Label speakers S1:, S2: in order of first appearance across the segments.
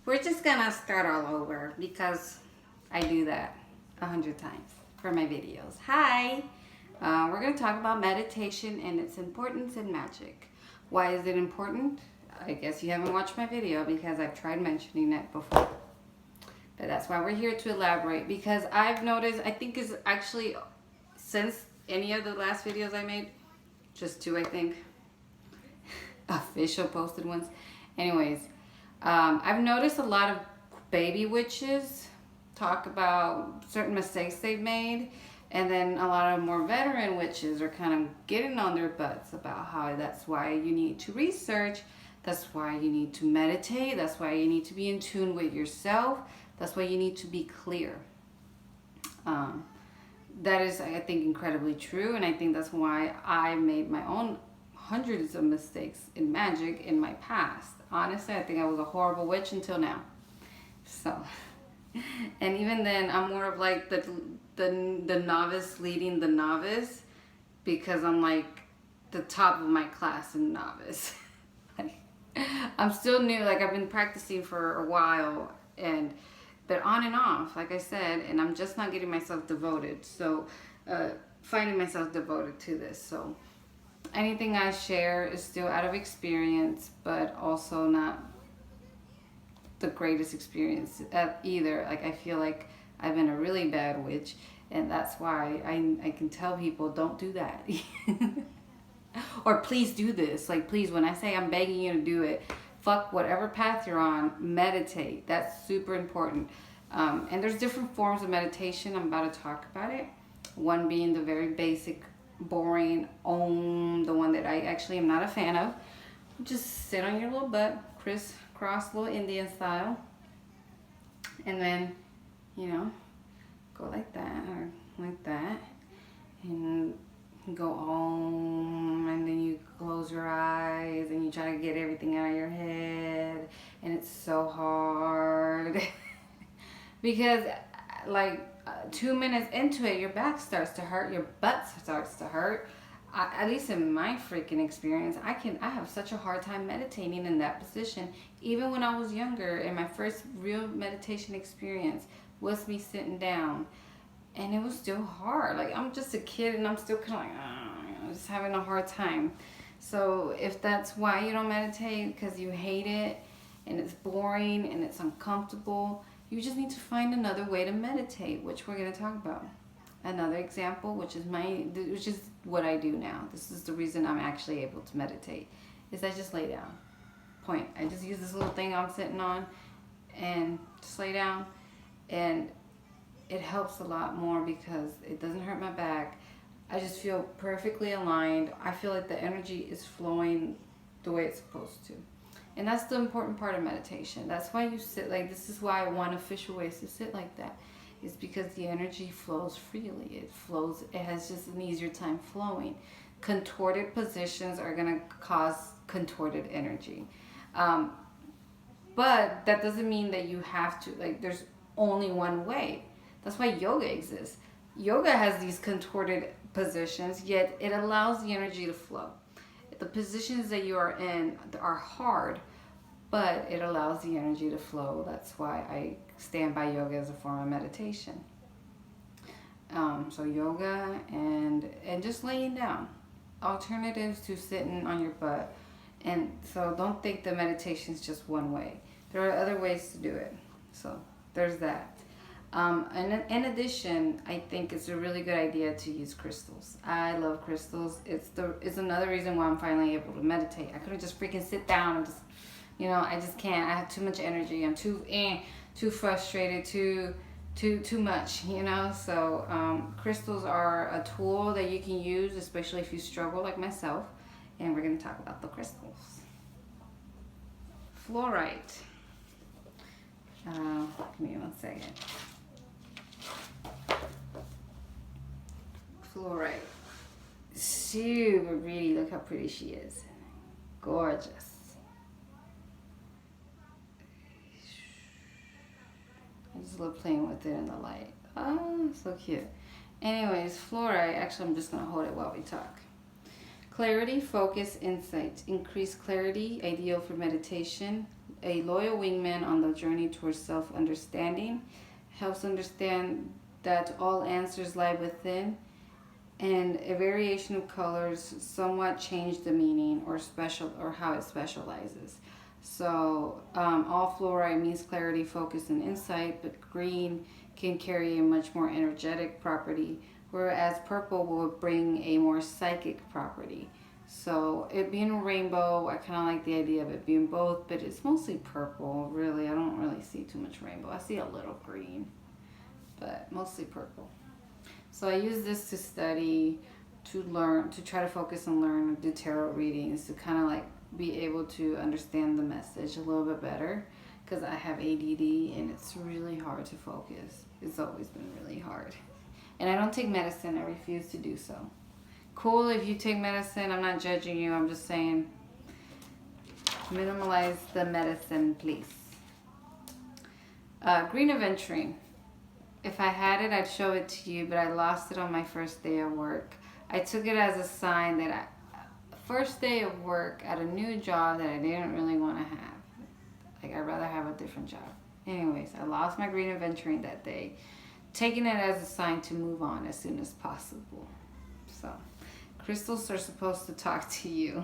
S1: We're just gonna start all over because I do that 100 times for my videos. Hi! We're gonna talk about meditation and its importance in magic. Why is it important? I guess you haven't watched my video because I've tried mentioning it before. But that's why we're here to elaborate, because I've noticed, I think is actually, since any of the last videos I made, just two I think, official posted ones. Anyways, I've noticed a lot of baby witches talk about certain mistakes they've made, and then a lot of more veteran witches are kind of getting on their butts about how that's why you need to research, that's why you need to meditate, that's why you need to be in tune with yourself, that's why you need to be clear. That is, I think, incredibly true, and I think that's why I made my own hundreds of mistakes in magic in my past. Honestly, I think I was a horrible witch until now. So, and even then, I'm more of like the novice leading the novice, because I'm like the top of my class in novice. I'm still new, like I've been practicing for a while, but on and off, like I said, and I'm just not getting myself devoted. So, finding myself devoted to this. So, anything I share is still out of experience, but also not the greatest experience either. Like I feel like I've been a really bad witch, and that's why I can tell people don't do that. Or please do this. Like please, when I say I'm begging you to do it, fuck whatever path you're on, meditate. That's super important. And there's different forms of meditation. I'm about to talk about it. One being the very basic, boring Om, the one that I actually am not a fan of. Just sit on your little butt, crisscross, little Indian style, and then, you know, go like that or like that, and go Om, and then you close your eyes and you try to get everything out of your head, and it's so hard because like 2 minutes into it, your back starts to hurt, your butt starts to hurt. At least in my freaking experience, I have such a hard time meditating in that position. Even when I was younger, and my first real meditation experience was me sitting down, and it was still hard. Like I'm just a kid, and I'm still kind of like, just having a hard time. So if that's why you don't meditate, because you hate it, and it's boring, and it's uncomfortable, you just need to find another way to meditate, which we're going to talk about. Another example, which is what I do now. This is the reason I'm actually able to meditate, is I just lay down. Point. I just use this little thing I'm sitting on and just lay down, and it helps a lot more because it doesn't hurt my back. I just feel perfectly aligned. I feel like the energy is flowing the way it's supposed to. And that's the important part of meditation. That's why you sit like this. Is why one official way is to sit like that. Is because the energy flows freely. It flows. It has just an easier time flowing. Contorted positions are going to cause contorted energy. But that doesn't mean that you have to, like, there's only one way. That's why yoga exists. Yoga has these contorted positions, yet it allows the energy to flow. The positions that you are in are hard, but it allows the energy to flow. That's why I stand by yoga as a form of meditation. So yoga and just laying down. Alternatives to sitting on your butt. And so don't think the meditation is just one way. There are other ways to do it. So there's that. And in addition, I think it's a really good idea to use crystals. I love crystals. It's another reason why I'm finally able to meditate. I couldn't just freaking sit down and just, I just can't. I have too much energy. I'm too frustrated, too much, So crystals are a tool that you can use, especially if you struggle like myself. And we're going to talk about the crystals. Fluorite. Give me 1 second. Fluorite. Super pretty. Look how pretty she is. Gorgeous. I just love playing with it in the light. Oh, so cute. Anyways, fluorite. Actually, I'm just going to hold it while we talk. Clarity, focus, insight. Increased clarity, ideal for meditation. a loyal wingman on the journey towards self-understanding. Helps understand that all answers lie within, and a variation of colors somewhat change the meaning or how it specializes. So all fluorite means clarity, focus, and insight, but green can carry a much more energetic property, whereas purple will bring a more psychic property. So it being a rainbow, I kind of like the idea of it being both, but it's mostly purple, really. I don't really see too much rainbow. I see a little green, but mostly purple. So I use this to study, to learn, to try to focus and learn, do tarot readings, to kind of like be able to understand the message a little bit better, because I have ADD and it's really hard to focus. It's always been really hard. And I don't take medicine. I refuse to do so. Cool if you take medicine. I'm not judging you. I'm just saying minimalize the medicine, please. Green aventurine. If I had it, I'd show it to you, but I lost it on my first day of work. I took it as a sign that first day of work at a new job that I didn't really want to have. Like, I'd rather have a different job. Anyways, I lost my green aventurine that day, taking it as a sign to move on as soon as possible. So, crystals are supposed to talk to you.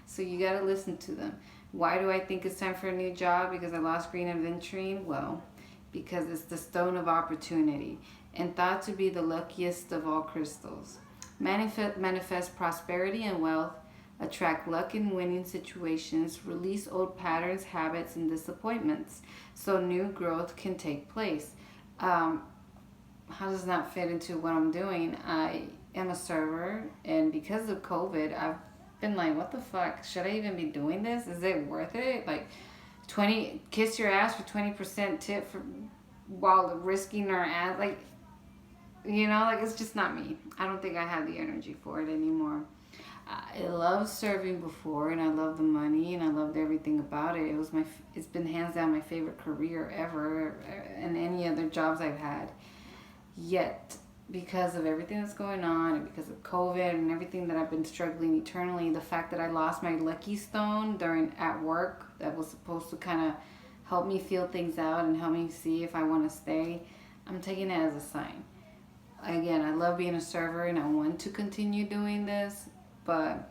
S1: So you got to listen to them. Why do I think it's time for a new job? Because I lost green aventurine? Well, because it's the stone of opportunity and thought to be the luckiest of all crystals. Manifest prosperity and wealth, attract luck in winning situations, release old patterns, habits, and disappointments so new growth can take place. How does that fit into what I'm doing? I am a server, and because of COVID, I've been like, what the fuck? Should I even be doing this? Is it worth it? Like, kiss your ass for 20% tip for while risking our ass, like, like, it's just not me. I don't think I have the energy for it anymore. I loved serving before, and I loved the money, and I loved everything about it. It's been hands down my favorite career ever, and any other jobs I've had. Yet, because of everything that's going on, and because of COVID and everything that I've been struggling eternally, the fact that I lost my lucky stone at work that was supposed to kind of help me feel things out and help me see if I want to stay, I'm taking it as a sign. Again, I love being a server and I want to continue doing this, but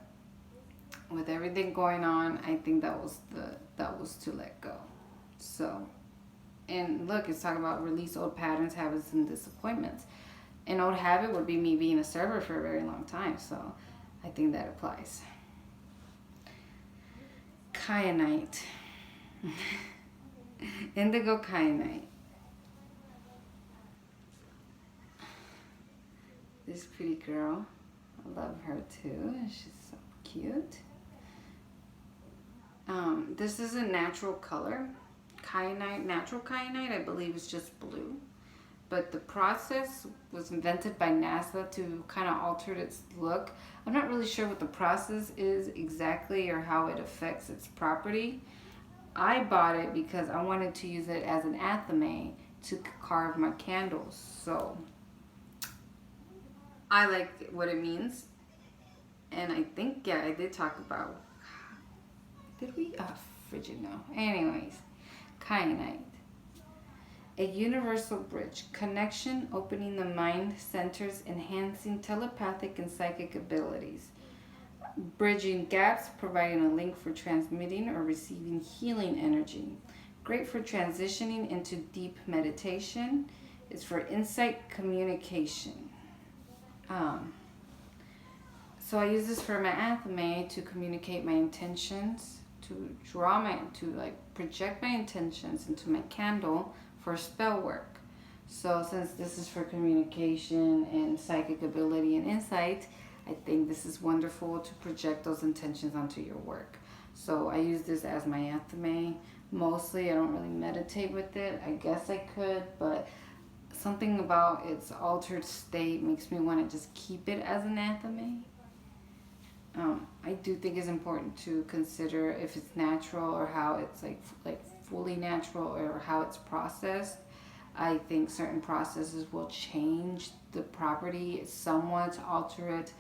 S1: with everything going on, I think that was to let go. So, and look, it's talking about release old patterns, habits, and disappointments. An old habit would be me being a server for a very long time, so I think that applies. Kyanite. Indigo kyanite. This pretty girl, I love her too. She's so cute. This is a natural color. Kyanite, natural kyanite, I believe is just blue. But the process was invented by NASA to kind of alter its look. I'm not really sure what the process is exactly or how it affects its property. I bought it because I wanted to use it as an athame to carve my candles. So I like what it means. And I think, yeah, I did talk about, did we? Oh, frigid no. Anyways, kyanite. A universal bridge. Connection, opening the mind centers, enhancing telepathic and psychic abilities. Bridging gaps, providing a link for transmitting or receiving healing energy. Great for transitioning into deep meditation. It's for insight communication. So I use this for my athame to communicate my intentions, to project my intentions into my candle for spell work. So since this is for communication and psychic ability and insight, I think this is wonderful to project those intentions onto your work. So I use this as my athame. Mostly I don't really meditate with it. I guess I could, but something about its altered state makes me want to just keep it as an athame. I do think it's important to consider if it's natural or how it's like fully natural or how it's processed. I think certain processes will change the property somewhat, to alter it,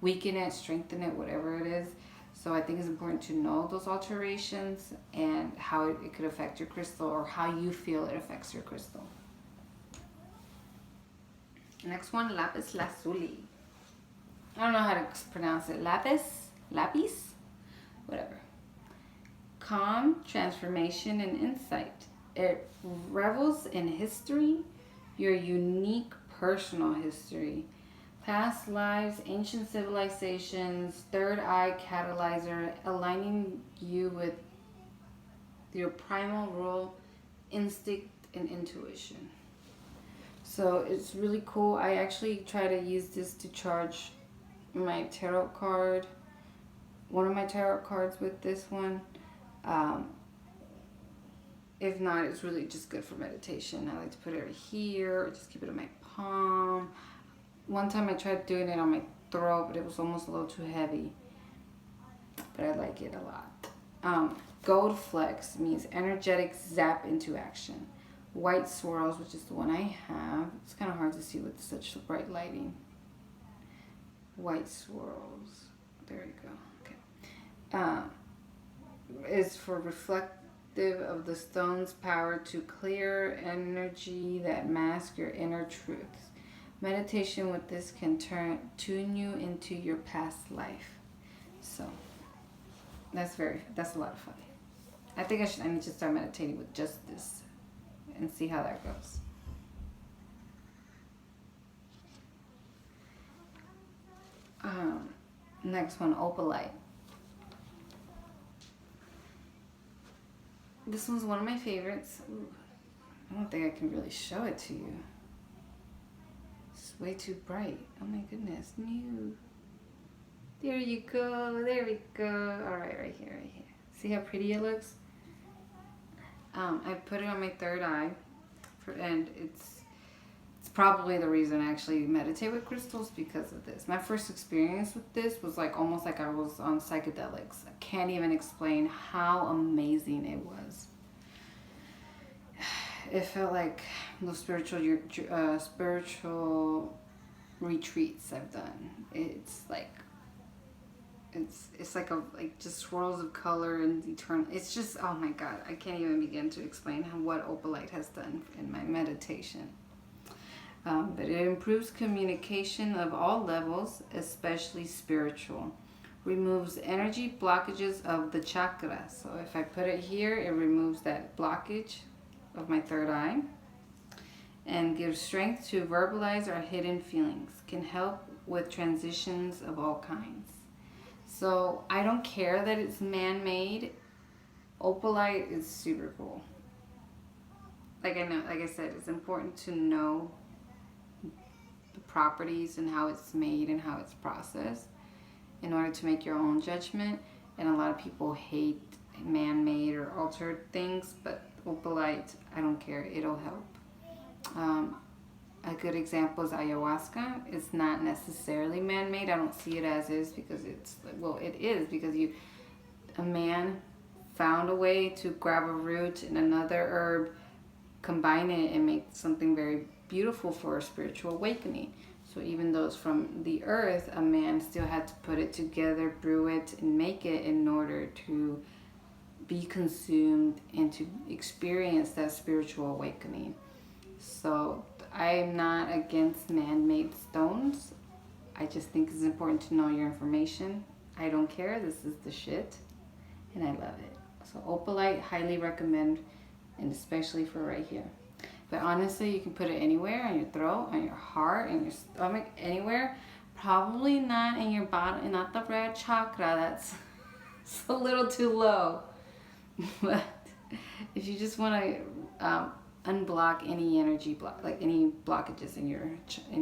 S1: weaken it, strengthen it, whatever it is. So I think it's important to know those alterations and how it could affect your crystal, or how you feel it affects your crystal. Next one, lapis lazuli. I don't know how to pronounce it. Lapis, whatever. Calm, transformation, and insight. It revels in history, your unique personal history, past lives, ancient civilizations, third eye catalyzer, aligning you with your primal role, instinct, and intuition. So it's really cool. I actually try to use this to charge my tarot card, one of my tarot cards with this one. If not, it's really just good for meditation. I like to put it right here, or just keep it in my palm. One time I tried doing it on my throat, but it was almost a little too heavy. But I like it a lot. Gold flex means energetic zap into action. White swirls, which is the one I have. It's kind of hard to see with such bright lighting. White swirls. There you go. Okay. Is for reflective of the stone's power to clear energy that masks your inner truths. Meditation with this can tune you into your past life. So that's a lot of fun. I think I need to start meditating with just this and see how that goes. Next one, opalite. This one's one of my favorites. Ooh, I don't think I can really show it to you. Way too bright. Oh my goodness. New. There you go. There we go. All right, right here, right here. See how pretty it looks? I put it on my third eye, and it's probably the reason I actually meditate with crystals, because of this. My first experience with this was like almost like I was on psychedelics. I can't even explain how amazing it was. It felt like those spiritual retreats I've done. It's like just swirls of color and eternal. It's just, oh my God, I can't even begin to explain what opalite has done in my meditation. But it improves communication of all levels, especially spiritual. Removes energy blockages of the chakras. So if I put it here, it removes that blockage of my third eye, and gives strength to verbalize our hidden feelings. Can help with transitions of all kinds. So I don't care that it's man-made. Opalite is super cool. Like I said, it's important to know the properties and how it's made and how it's processed in order to make your own judgment. And a lot of people hate man-made or altered things, but opalite, I don't care, it'll help. A good example is ayahuasca. It's not necessarily man-made. I don't see it as is, because it is because a man found a way to grab a root and another herb, combine it, and make something very beautiful for a spiritual awakening. So even though it's from the earth, a man still had to put it together, brew it, and make it in order to be consumed and to experience that spiritual awakening. So I'm not against man-made stones. I just think it's important to know your information. I don't care. This is the shit, and I love it. So opalite, highly recommend, and especially for right here. But honestly, you can put it anywhere, on your throat, on your heart, in your stomach, anywhere. Probably not in your bottom, not the red chakra. That's it's a little too low. But if you just want to unblock any energy like any blockages in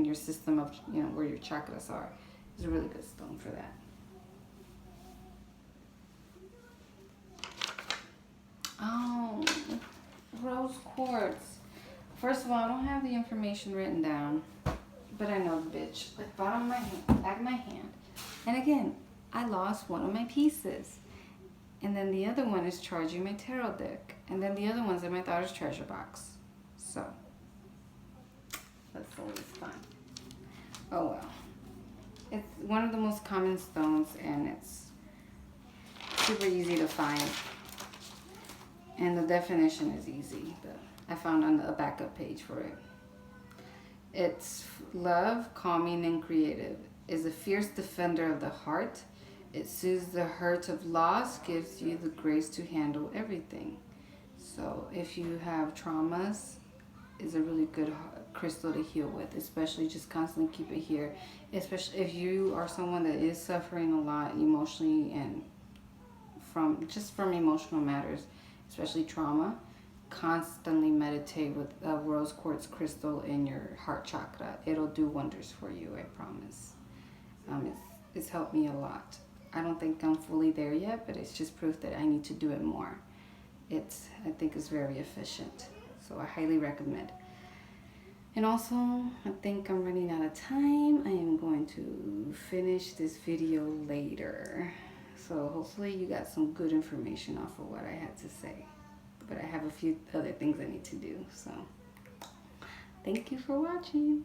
S1: your system of where your chakras are, it's a really good stone for that. Oh, rose quartz. First of all, I don't have the information written down, but I know the bitch. Like bottom of my hand, back of my hand. And again, I lost one of my pieces. And then the other one is charging my tarot deck. And then the other one's in my daughter's treasure box. So, that's always fun. Oh well. It's one of the most common stones, and it's super easy to find. And the definition is easy. I found on a backup page for it. It's love, calming, and creative. Is a fierce defender of the heart. It soothes the hurt of loss, gives you the grace to handle everything. So if you have traumas, is a really good crystal to heal with, especially just constantly keep it here. Especially if you are someone that is suffering a lot emotionally and from emotional matters, especially trauma, constantly meditate with a rose quartz crystal in your heart chakra. It'll do wonders for you, I promise. It's helped me a lot. I don't think I'm fully there yet, but it's just proof that I need to do it more. I think it's very efficient, so I highly recommend. And also, I think I'm running out of time. I am going to finish this video later. So hopefully you got some good information off of what I had to say. But I have a few other things I need to do. So thank you for watching.